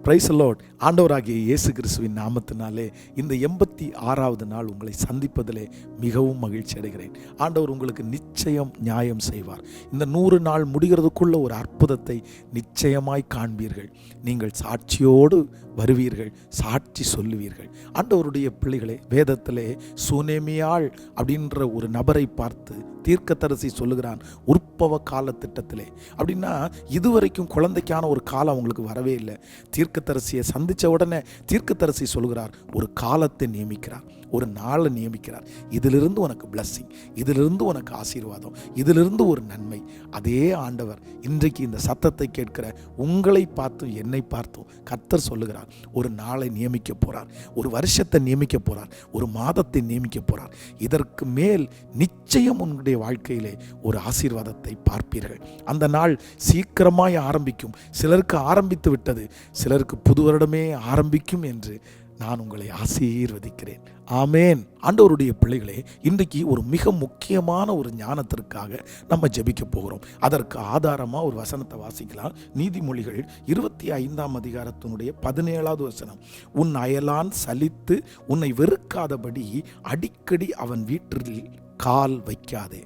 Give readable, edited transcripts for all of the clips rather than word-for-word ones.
Praise the Lord. ஆண்டவராகிய இயேசு கிறிஸ்துவின் நாமத்தினாலே இந்த 86வது நாள் உங்களை சந்திப்பதிலே மிகவும் மகிழ்ச்சி அடைகிறேன். ஆண்டவர் உங்களுக்கு நிச்சயம் நியாயம் செய்வார். இந்த 100 நாள் முடிகிறதுக்குள்ள ஒரு அற்புதத்தை நிச்சயமாய் காண்பீர்கள். நீங்கள் சாட்சியோடு வருவீர்கள், சாட்சி சொல்லுவீர்கள். ஆண்டவருடைய பிள்ளைகளே, வேதத்திலே சூனேமியாள் அப்படின்ற ஒரு நபரை பார்த்து தீர்க்கதரிசி சொல்லுகிறான், உற்பவ கால திட்டத்திலே. அப்படின்னா இதுவரைக்கும் குழந்தைக்கான ஒரு காலம் அவங்களுக்கு வரவே இல்லை. தீர்க்கதரிசியை சந்தித்த உடனே தீர்க்கதரிசி சொல்கிறார், ஒரு காலத்தை நியமிக்கிறார், ஒரு நாளை நியமிக்கிறார். இதிலிருந்து உனக்கு பிளஸ்ஸிங், இதிலிருந்து உனக்கு ஆசீர்வாதம், இதிலிருந்து ஒரு நன்மை. அதே ஆண்டவர் இன்றைக்கு இந்த சத்தத்தை கேட்கிற உங்களை பார்த்தும் என்னை பார்த்தும் கர்த்தர் சொல்லுகிறார், ஒரு நாளை நியமிக்க போறார், ஒரு வருஷத்தை நியமிக்க போறார், ஒரு மாதத்தை நியமிக்க போறார். இதற்கு மேல் நிச்சயம் உங்களுடைய வாழ்க்கையிலே ஒரு ஆசீர்வாதத்தை பார்ப்பீர்கள். அந்த நாள் சீக்கிரமாய் ஆரம்பிக்கும். சிலருக்கு ஆரம்பித்து விட்டது, சிலருக்கு புது வருடமே ஆரம்பிக்கும் என்று நான் உங்களை ஆசீர்வதிக்கிறேன். ஆமேன். ஆண்டவருடைய பிள்ளைகளே, இன்றைக்கு ஒரு மிக முக்கியமான ஒரு ஞானத்திற்காக நம்ம ஜெபிக்க போகிறோம். அதற்கு ஆதாரமாக ஒரு வசனத்தை வாசிக்கலாம். நீதிமொழிகள் 25ஆம் அதிகாரத்தினுடைய 17வது வசனம். உன் அயலான் சலித்து உன்னை வெறுக்காதபடி அடிக்கடி அவன் வீட்டில் கால் வைக்காதே.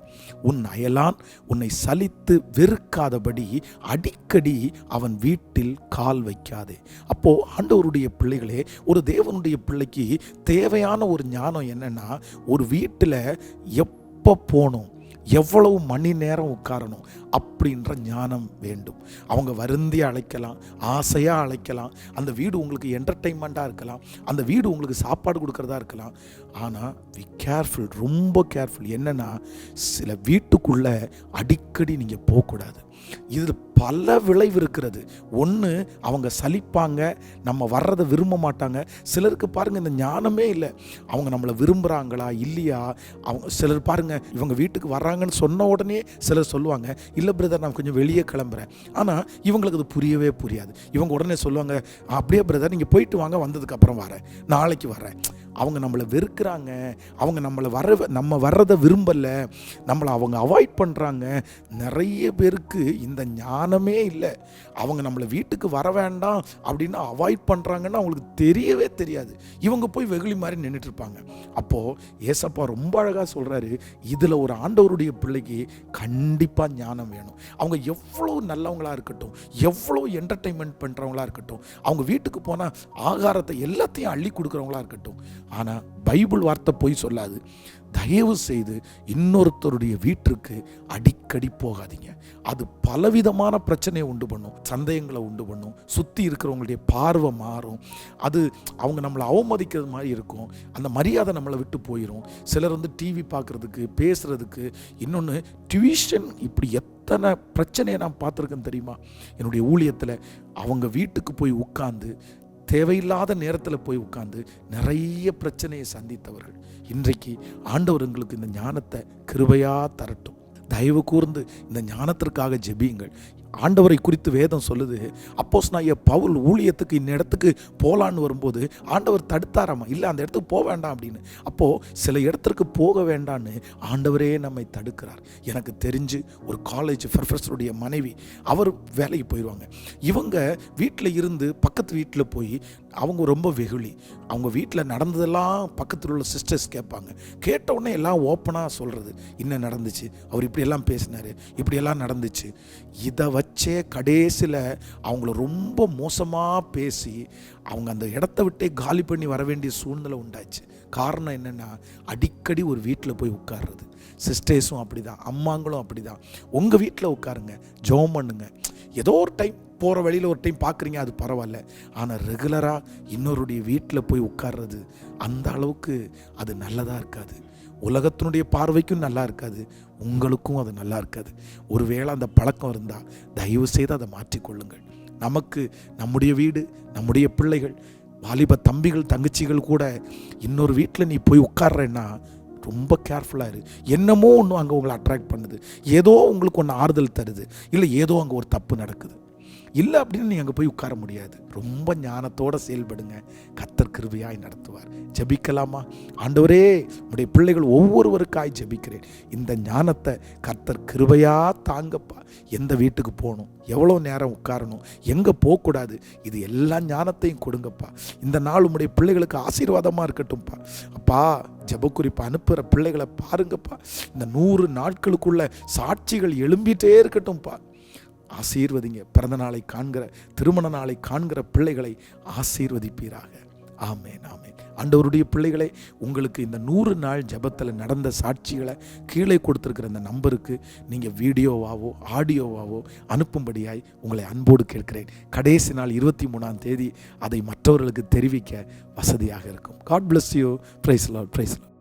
உன் அயலான் உன்னை சலித்து வெறுக்காதபடி அடிக்கடி அவன் வீட்டில் கால் வைக்காதே. அப்போ ஆண்டவருடைய பிள்ளைகளே, ஒரு தேவனுடைய பிள்ளைக்கு தேவையான ஒரு ஞானம் என்னன்னா, ஒரு வீட்டில் எப்போ போகணும், எவ்வளவு மணி நேரம் உட்காரணும் அப்படின்ற ஞானம் வேண்டும். அவங்க வருந்தி அழைக்கலாம், ஆசையாக அழைக்கலாம். அந்த வீடு உங்களுக்கு என்டர்டெயின்மெண்ட்டாக இருக்கலாம், அந்த வீடு உங்களுக்கு சாப்பாடு கொடுக்கறதா இருக்கலாம். ஆனால் வி கேர்ஃபுல், ரொம்ப கேர்ஃபுல். என்னென்னா, சில வீட்டுக்குள்ளே அடிக்கடி நீங்கள் போகக்கூடாது. இதில் பல விளைவு இருக்கிறது. ஒன்று, அவங்க சலிப்பாங்க, நம்ம வர்றதை விரும்ப மாட்டாங்க. சிலருக்கு பாருங்கள், இந்த ஞானமே இல்லை. அவங்க நம்மளை விரும்புகிறாங்களா இல்லையா. அவங்க சிலர் பாருங்கள், இவங்க வீட்டுக்கு வர்றாங்கன்னு சொன்ன உடனே சிலர் சொல்லுவாங்க, இல்லை பிரதர் நான் கொஞ்சம் வெளியே கிளம்புறேன். ஆனால் இவங்களுக்கு அது புரியவே புரியாது. இவங்க உடனே சொல்லுவாங்க, அப்படியே பிரதர் நீங்கள் போயிட்டு வாங்க, வந்ததுக்கப்புறம் வரேன், நாளைக்கு வரேன். அவங்க நம்மளை வெறுக்கிறாங்க, அவங்க நம்ம வர்றதை விரும்பலை, நம்மளை அவங்க அவாய்ட் பண்ணுறாங்க. நிறைய பேருக்கு இந்த ஞானமே இல்லை. அவங்க நம்மளை வீட்டுக்கு வர வேண்டாம் அப்படின்னு அவாய்ட் பண்ணுறாங்கன்னு அவங்களுக்கு தெரியவே தெரியாது. இவங்க போய் வெகுளி மாதிரி நின்றுட்டு இருப்பாங்க. அப்போது ஏசப்பா ரொம்ப அழகாக சொல்கிறாரு, இதில் ஒரு ஆண்டவருடைய பிள்ளைக்கு கண்டிப்பாக ஞானம் வேணும். அவங்க எவ்வளோ நல்லவங்களாக இருக்கட்டும், எவ்வளோ என்டர்டெயின்மெண்ட் பண்ணுறவங்களா இருக்கட்டும், அவங்க வீட்டுக்கு போனால் ஆகாரத்தை எல்லாத்தையும் அள்ளி கொடுக்குறவங்களா இருக்கட்டும், ஆனால் பைபிள் வார்த்தை போய் சொல்லாது. தயவு செய்து இன்னொருத்தருடைய வீட்டிற்கு அடிக்கடி போகாதீங்க. அது பலவிதமான பிரச்சனையை உண்டு பண்ணும், சந்தேகங்களை உண்டு பண்ணும், சுற்றி இருக்கிறவங்களுடைய பார்வை மாறும். அது அவங்க நம்மளை அவமதிக்கிறது மாதிரி இருக்கும். அந்த மரியாதை நம்மளை விட்டு போயிடும். சிலர் டிவி பார்க்குறதுக்கு, பேசுகிறதுக்கு, இன்னொன்று டியூஷன், இப்படி எத்தனை பிரச்சனையை நான் பார்த்துருக்கேன் தெரியுமா. என்னுடைய ஊழியத்தில் அவங்க வீட்டுக்கு போய் உட்கார்ந்து தேவையில்லாத நேரத்தில் போய் உட்கார்ந்து நிறைய பிரச்சனையை சந்தித்தவர்கள். இன்றைக்கு ஆண்டவர் உங்களுக்கு இந்த ஞானத்தை கிருபையாக தரட்டும். தயவு கூர்ந்து இந்த ஞானத்திற்காக ஜெபியுங்கள். ஆண்டவரை குறித்து வேதம் சொல்லுது, அப்போஸ்தலனாகிய பவுல் ஊழியத்துக்கு இந்த இடத்துக்கு போகலான்னு வரும்போது ஆண்டவர் தடுத்தாராமா, இல்லை அந்த இடத்துக்கு போக வேண்டாம் அப்படின்னு. அப்போது சில இடத்துக்கு போக வேண்டான்னு ஆண்டவரே நம்மை தடுக்கிறார். எனக்கு தெரிஞ்சு ஒரு காலேஜ் ப்ரொஃபஸருடைய மனைவி, அவர் வேலைக்கு போயிடுவாங்க. இவங்க வீட்டில் இருந்து பக்கத்து வீட்டில் போய், அவங்க ரொம்ப வெகுளி, அவங்க வீட்டில் நடந்ததெல்லாம் பக்கத்தில் உள்ள சிஸ்டர்ஸ் கேட்பாங்க. கேட்ட உடனே எல்லாம் ஓப்பனாக சொல்கிறது, என்ன நடந்துச்சு, அவர் இப்படியெல்லாம் பேசினார், இப்படியெல்லாம் நடந்துச்சு. இதை வச்சே கடைசியில் அவங்கள ரொம்ப மோசமாக பேசி அவங்க அந்த இடத்த விட்டே காலி பண்ணி வர வேண்டிய சூழ்நிலை உண்டாச்சு. காரணம் என்னென்னா, அடிக்கடி ஒரு வீட்டில் போய் உட்கார்றது. சிஸ்டர்ஸும் அப்படி தான், அம்மாங்களும் அப்படி தான். உங்கள் வீட்டில் உட்காருங்க, ஜெபம் பண்ணுங்க. ஏதோ ஒரு டைம் போகிற வழியில் ஒரு டைம் பார்க்குறீங்க, அது பரவாயில்ல. ஆனால் ரெகுலராக இன்னொருடைய வீட்டில் போய் உட்கார்றது அந்த அளவுக்கு அது நல்லதாக இருக்காது. உலகத்தினுடைய பார்வைக்கும் நல்லா இருக்காது, உங்களுக்கும் அது நல்லா இருக்காது. ஒருவேளை அந்த பழக்கம் இருந்தால் தயவு செய்து அதை மாற்றிக்கொள்ளுங்கள். நமக்கு நம்முடைய வீடு, நம்முடைய பிள்ளைகள், வாலிப தம்பிகள் தங்கச்சிகள் கூட இன்னொரு வீட்டில் நீ போய் உட்கார்றேன்னா ரொம்ப கேர்ஃபுல்லாக இரு. என்னமோ ஒன்று அங்கே உங்களை அட்ராக்ட் பண்ணுது, ஏதோ உங்களுக்கு ஒன்று ஆறுதல் தருது, இல்லை ஏதோ அங்கே ஒரு தப்பு நடக்குது. இல்லை அப்படின்னு நீ அங்கே போய் உட்கார முடியாது. ரொம்ப ஞானத்தோடு செயல்படுங்க. கர்த்தர் கிருபையாய் நடத்துவார். ஜெபிக்கலாமா? ஆண்டவரே, உடைய பிள்ளைகள் ஒவ்வொருவருக்காய் ஜெபிக்கிறேன். இந்த ஞானத்தை கர்த்தர் கிருபையா தாங்கப்பா. எந்த வீட்டுக்கு போகணும், எவ்வளோ நேரம் உட்காரணும், எங்கே போகக்கூடாது, இது எல்லா ஞானத்தையும் கொடுங்கப்பா. இந்த நாள் உடைய பிள்ளைகளுக்கு ஆசீர்வாதமாக இருக்கட்டும்ப்பா. அப்பா, ஜெபக்குறிப்பை அனுப்புகிற பிள்ளைகளை பாருங்கப்பா. இந்த 100 நாட்களுக்குள்ள சாட்சிகள் எழும்பிட்டே இருக்கட்டும்ப்பா. ஆசீர்வதிங்க. பிறந்த நாளை காண்கிற, திருமண நாளை காண்கிற பிள்ளைகளை ஆசீர்வதிப்பீராக. ஆமேன், ஆமேன். ஆண்டவருடைய பிள்ளைகளே, உங்களுக்கு இந்த 100 நாள் ஜெபத்தில் நடந்த சாட்சிகளை கீழே கொடுத்துருக்கிற இந்த நம்பருக்கு நீங்கள் வீடியோவாவோ ஆடியோவாவோ அனுப்பும்படியாய் உங்களை அன்போடு கேட்கிறேன். கடைசி நாள் 23ஆம் தேதி அதை மற்றவர்களுக்கு தெரிவிக்க வசதியாக இருக்கும். God bless you. Praise Lord, praise Lord.